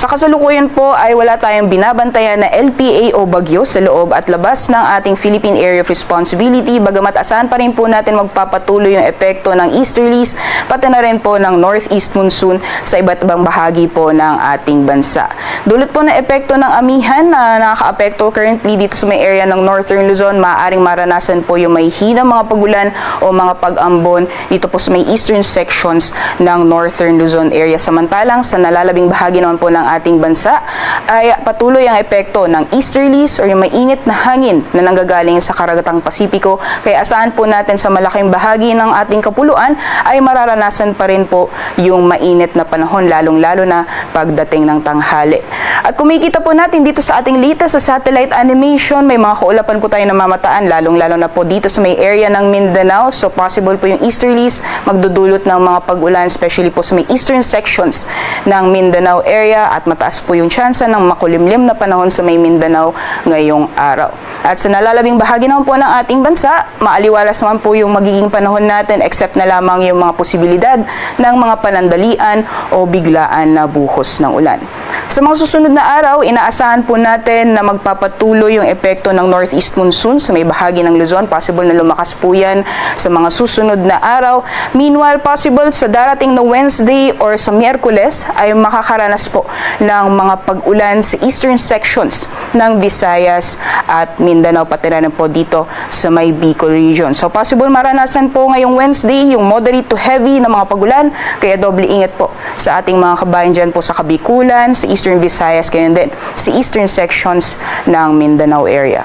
Sa kasalukuyan po ay wala tayong binabantayan na LPA o bagyo sa loob at labas ng ating Philippine Area of Responsibility, bagamat asahan pa rin po natin magpapatuloy yung epekto ng easterlies pati na rin po ng northeast monsoon sa iba't ibang bahagi po ng ating bansa. Dulot po na epekto ng amihan na nakaka-apekto currently dito sa may area ng Northern Luzon, maaaring maranasan po yung may hinang mga pagulan o mga pag-ambon dito po sa may eastern sections ng Northern Luzon area. Samantalang sa nalalabing bahagi naman po ng ating bansa ay patuloy ang epekto ng easterlies o yung mainit na hangin na nanggagaling sa karagatang Pasipiko. Kaya asahan po natin sa malaking bahagi ng ating kapuluan ay mararanasan pa rin po yung mainit na panahon, lalong-lalo na pagdating ng tanghali. At kumikita po natin dito sa ating latest sa satellite animation, may mga kaulapan po tayo namamataan, lalong-lalo na po dito sa may area ng Mindanao. So possible po yung easterlies magdudulot ng mga pag-ulan, especially po sa may eastern sections ng Mindanao area, at mataas po yung tsansa ng makulimlim na panahon sa may Mindanao ngayong araw. At sa nalalabing bahagi naman po ng ating bansa, maaliwalas naman po yung magiging panahon natin except na lamang yung mga posibilidad ng mga panandalian o biglaan na buhos ng ulan. Sa mga susunod na araw, inaasahan po natin na magpapatuloy yung epekto ng northeast monsoon sa may bahagi ng Luzon. Possible na lumakas po yan sa mga susunod na araw. Meanwhile, possible sa darating na Wednesday or sa Miyerkules ay makakaranas po ng mga pag-ulan sa eastern sections ng Visayas at Mindanao, pati na rin po dito sa may Bicol region. So possible maranasan po ngayong Wednesday yung moderate to heavy na mga pag-ulan, kaya doble ingat po sa ating mga kabayan dyan po sa Kabikulan, sa Eastern Visayas, kaya din sa eastern sections ng Mindanao area.